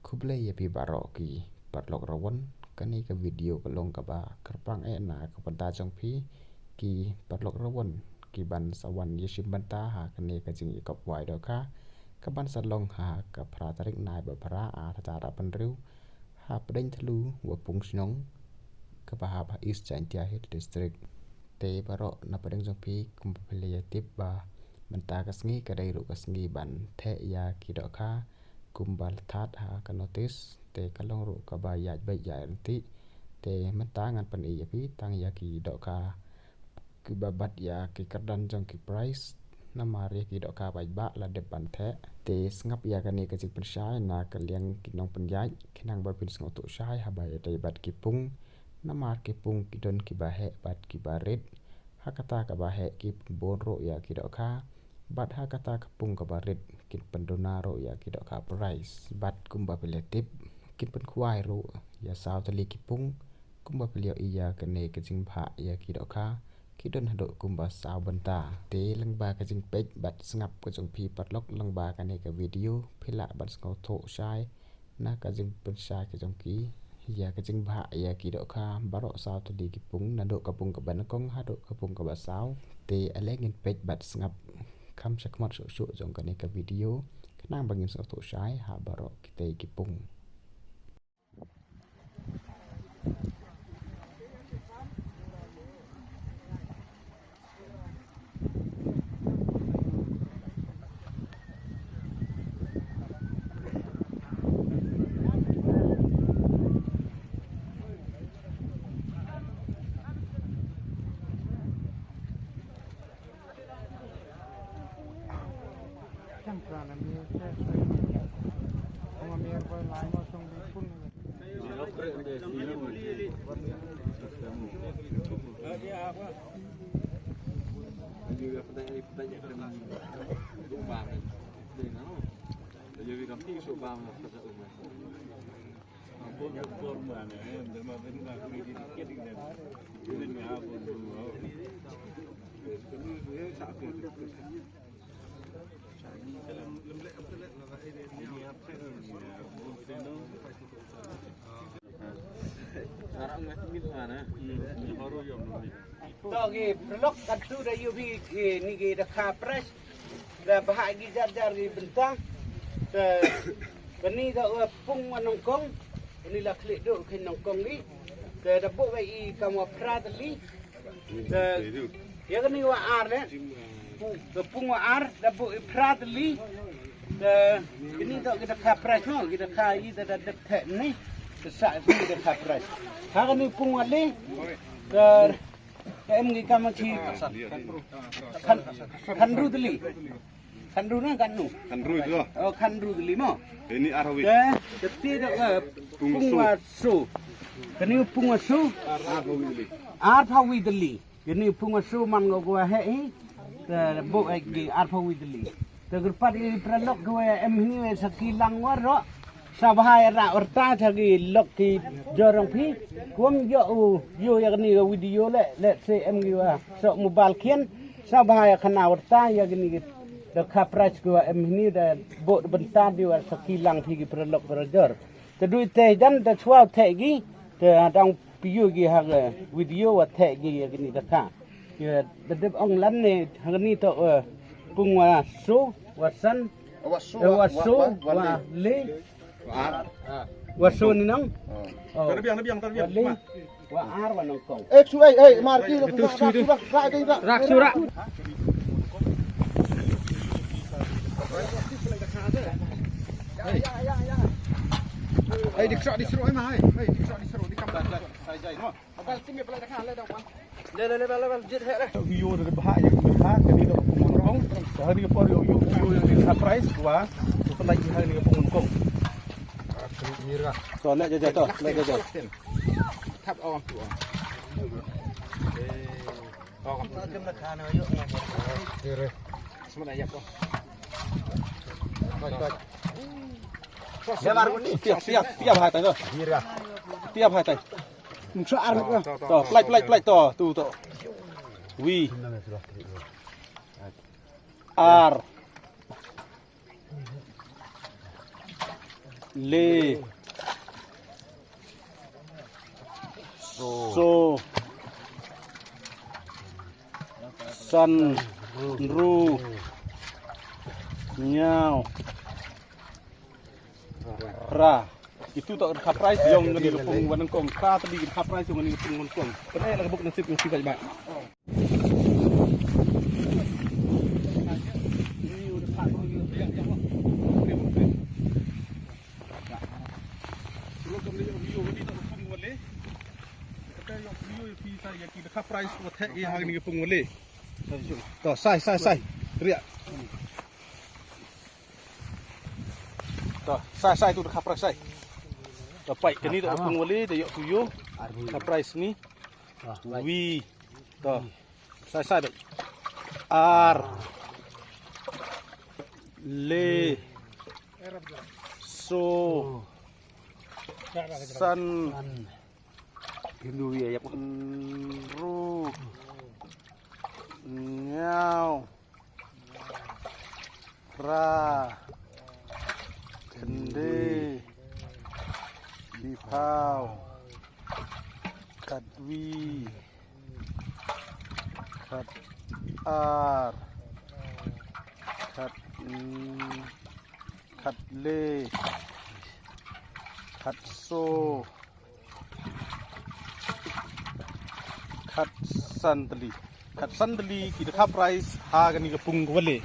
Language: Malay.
Kublai ya pi barok ki parlok rawan kani ke video kelong kaba kerpang na ke penta jong pi ki parlok rawan ki ban sawan yeshim banta ha kani ke jing ikop wai do ka ban salong ha ke pra tarik nai ba pra a tara penriu ha pedeng telu wa pung snong ke ba ha east chantia hit district te barok na pedeng jong pi kum pelya tip ba banta kasngi kadai ru kasngi ban the ya ki do ka kumbal that ha ka notice te kalong ru ka ba ya ba ya nanti te mentangan pen iya pi tang ya ki do ka ki babat ya ki kardan jong ki price na mari ki do ka ba ba la de ban the te ngap ya ka ni ka jik pen shai na ka liang ki nong pen yai ki nang ba pin sngo tu shai ha ba ya bat ki pung na mar ki pung ki don ki ba he bat ki ba red ha kata ka ba he ki bon ro ya ki do ka bat ha kata kapung ka barit kin pendonaro ya kidok ka price bat kumba peletip kin pen kuai ro ya saw tali kipung kumba pelio iya kene kejing pha ya kidok ka kidon hado kumba saw benta te lang ba kejing pej bat sngap ko jong pi patlok lang ba kane ka video phila bat skau tho shai na kejing pen shai ke jong ki ya kejing pha ya kidok ka barok saw tali kipung na do kapung ka ban kong hado kapung ka ba saw te alengin pej bat sngap kam sakmat so jong kane ka video kenang bangin so to shai ha barok kita kipung Togi pelok katu da yubi ni ge da ka pres da bahagi jar gi bentang da bani da pung anong kong ni la klik do kin nong kong ni da bo ba I kamwa pradli da ya ni wa ar le da pung wa ar da bo pradli da ini da ge da ka pres no ge da ka I da da the ni da sa ni da ka pres ha ni pung wa le da em nghĩ cam chi khăn ru tli khăn ru na khăn nu khăn ru tli mo ini arawi de ti da pungwa su kani pungwa su ar phawi tli kani pungwa su man go go he de bo gi ar phawi tli de grupat I pralok go em ni we sakilang war ro sabahai ra orta thagi lok ki jorong phi kuam yo ya ni video le se em gi wa so mobile kien sabahai khana orta ya ni de kapras go em ni de bo benta di wa sakilang phi gi pralok rajor te du te dan de chwa the gi de dang piu gi ha video wa the gi ya ni de ka ya de ong lan ne ha ni to pung wa so wa san wa so wa le wasun ni nang terbiang wa ar wa nang kong su mar ki rak su rak di seru mai di seru di kam sai no abal timi pelai dak le dak le jit he video de bahaya ha kani do pungkong hari ni por yo yang surprise wa pelai hari ni pungkong so le je to le je thap om tu om kem na khana yo re semana ya ko ya bar ni tiap hai tai to tiap hai tai Musa arep to plek to tu to wi ar le so san ru nyau ra. Itu tak ada price yang ngani kepung wanang kong ka tadi kita price yang ngani kepung wanang kong. Kenapa lah kebuk nasib yang sifat baik. Price buat hek yang hari ni kepung boleh. Toh sai. Riak. Toh sai tu dekat price sai. Dapat ke ni tak kepung boleh dia yok tuyo. Dekat price ni. Wi. Toh sai baik. R le so san Hindu ya ru nyau ra kende bipau kadwi kad ar kad le kad so Kat sandali kita price harga ni kepung boleh.